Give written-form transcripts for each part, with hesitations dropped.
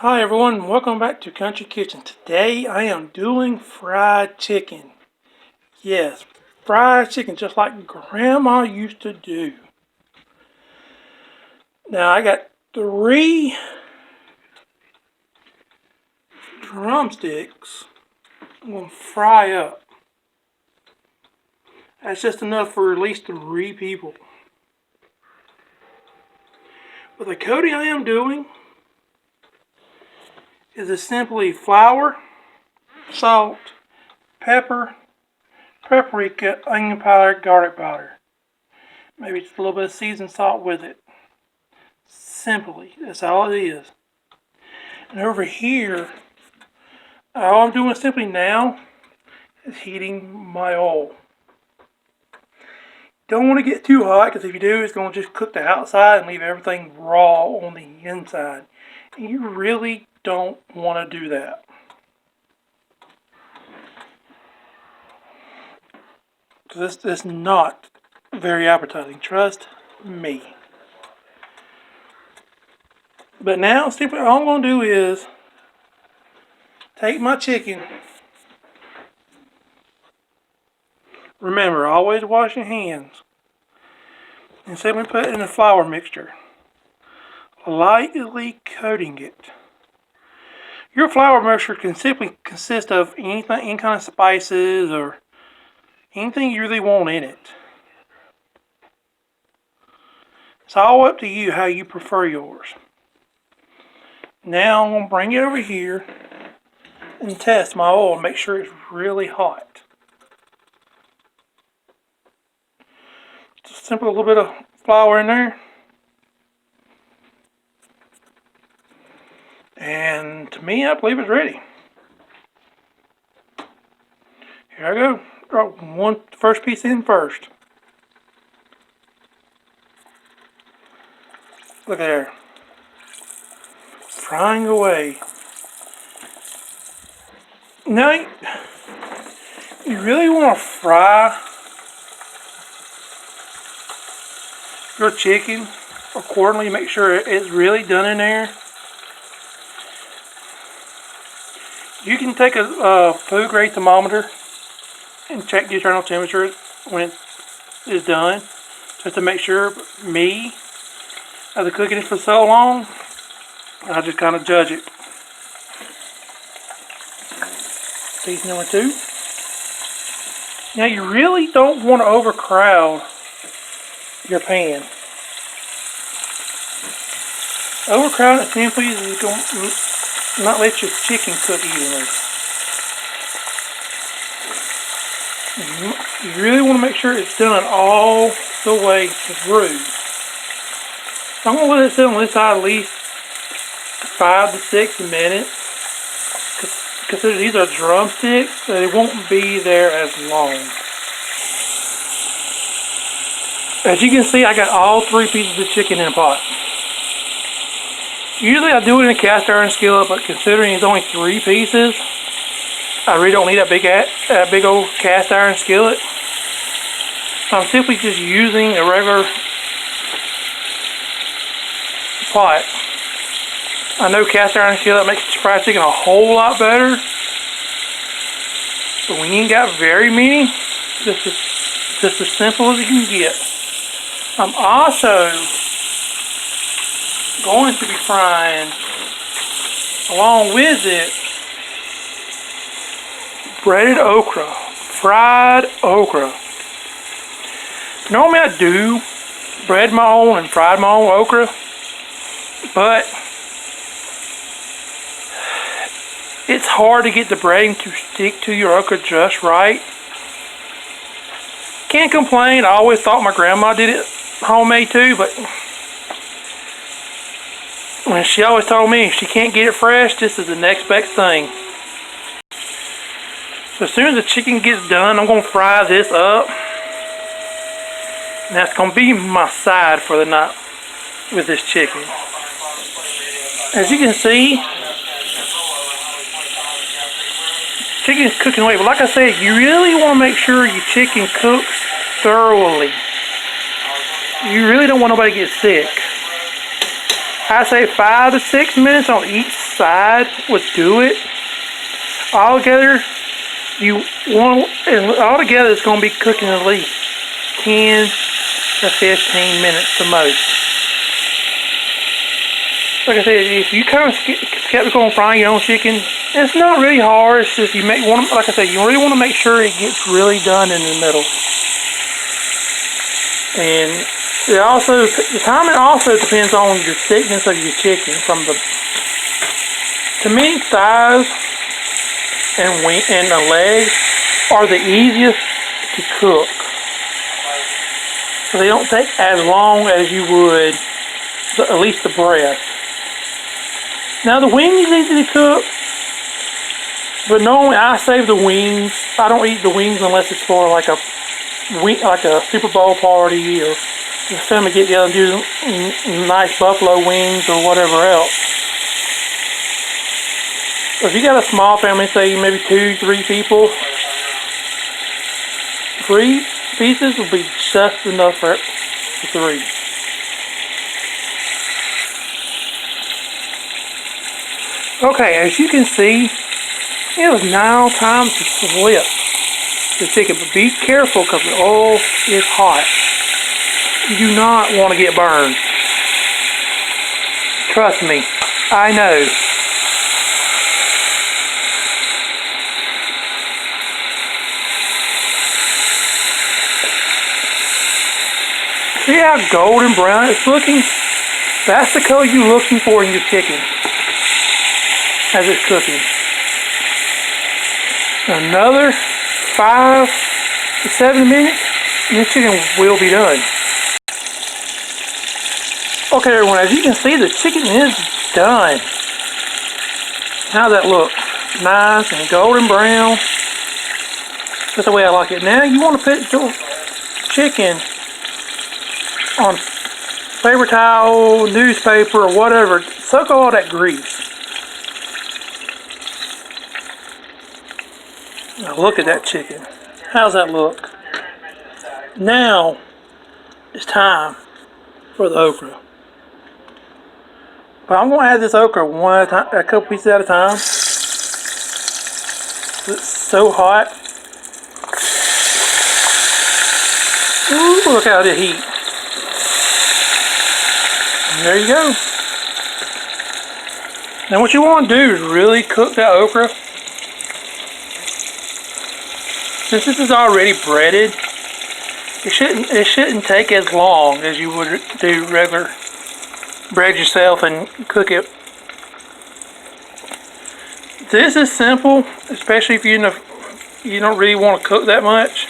Hi everyone, welcome back to Country Kitchen. Today I am doing fried chicken. Yes, fried chicken just like Grandma used to do. Now I got 3 drumsticks I'm going to fry up. That's just enough for at least 3 people. But the coating I am doing is simply flour, salt, pepper, paprika, onion powder, garlic powder. Maybe just a little bit of seasoned salt with it. Simply, that's all it is. And over here, all I'm doing simply now is heating my oil. Don't want to get too hot because if you do, it's going to just cook the outside and leave everything raw on the inside. And you really don't want to do that. Because this is not very appetizing, trust me. But now, simply all I'm going to do is take my chicken. Remember, always wash your hands. And simply put it in the flour mixture. Lightly coating it. Your flour mixture can simply consist of any kind of spices or anything you really want in it. It's all up to you how you prefer yours. Now I'm going to bring it over here and test my oil and make sure it's really hot. Just simply a little bit of flour in there. And to me, I believe it's ready. Here I go. Drop first piece in first. Look there. Frying away. Now, you really want to fry your chicken accordingly. Make sure it's really done in there. You can take a food grade thermometer and check the internal temperature when it is done, just to make sure. Me, after cooking it for so long, I just kind of judge it. Piece number 2. Now you really don't want to overcrowd your pan. Overcrowding it simply is going to not let your chicken cook evenly. You really want to make sure it's done all the way through. I'm going to let it sit on this side at least 5 to 6 minutes. Because these are drumsticks, so they won't be there as long. As you can see, I got all 3 pieces of chicken in a pot. Usually I do it in a cast iron skillet, but considering it's only 3 pieces, I really don't need that big old cast iron skillet. I'm simply just using a regular pot. I know cast iron skillet makes fried chicken a whole lot better, but when you ain't got very many, this is just as simple as you can get. I'm also going to be frying along with it breaded okra, fried okra. Normally I do bread my own and fried my own okra, but it's hard to get the breading to stick to your okra just right. Can't complain, I always thought my grandma did it homemade too, but when she always told me if she can't get it fresh, this is the next best thing. So as soon as the chicken gets done, I'm going to fry this up. And that's going to be my side for the night with this chicken. As you can see, chicken is cooking away. But like I said, you really want to make sure your chicken cooks thoroughly. You really don't want nobody to get sick. I say 5 to 6 minutes on each side would do it. Altogether, altogether it's going to be cooking at least 10 to 15 minutes the most. Like I said, if you kind of skeptical on frying your own chicken, it's not really hard. It's just like I said, you really want to make sure it gets really done in the middle. And the timing also depends on the thickness of your chicken. To me, thighs and the legs are the easiest to cook. So they don't take as long as you would, at least the breast. Now the wings is easy to cook, but normally I save the wings. I don't eat the wings unless it's for like a Super Bowl party, or the family get together and do nice buffalo wings or whatever else. So if you got a small family, say maybe 2-3 people, 3 pieces will be just enough for 3. Okay, as you can see, it was now time to flip the chicken, but be careful because the oil is hot. You do not want to get burned. Trust me, I know. See how golden brown it's looking? That's the color you're looking for in your chicken as it's cooking. Another 5 to 7 minutes and this chicken will be done. Okay everyone, as you can see, the chicken is done. How's that look? Nice and golden brown. That's the way I like it. Now you want to put your chicken on paper towel, newspaper, or whatever. Soak all that grease. Now look at that chicken. How's that look? Now it's time for the okra. But I'm going to add this okra one at a time, a couple pieces at a time. It's so hot. Ooh, look at the heat. And there you go. Now what you want to do is really cook that okra. Since this is already breaded, it shouldn't take as long as you would do regular bread yourself and cook it. This is simple, especially if you don't really want to cook that much.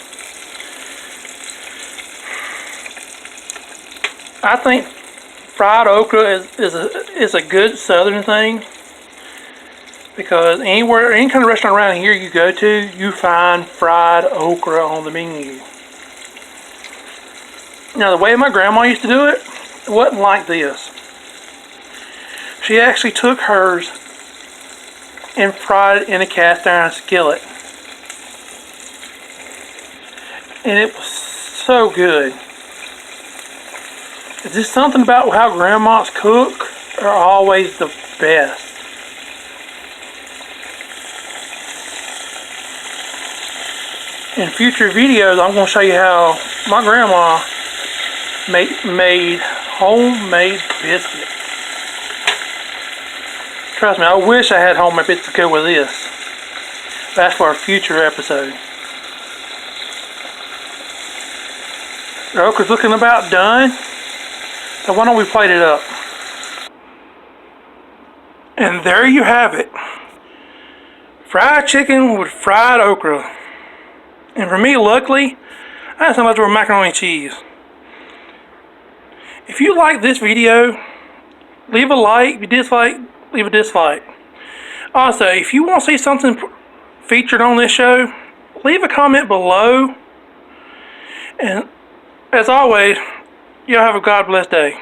I think fried okra is a good southern thing, because any kind of restaurant around here you go to, you find fried okra on the menu. Now the way my grandma used to do it, it wasn't like this. She actually took hers and fried it in a cast iron skillet. And it was so good. It's just something about how grandmas cook are always the best. In future videos, I'm going to show you how my grandma made homemade biscuits. Trust me, I wish I had homemade biscuits to go with this. That's for a future episode. The okra's looking about done. So why don't we plate it up? And there you have it. Fried chicken with fried okra. And for me, luckily, I had some leftover macaroni and cheese. If you like this video, leave a like. If you dislike, leave a dislike. Also, if you want to see something featured on this show, leave a comment below. And as always, y'all have a God bless day.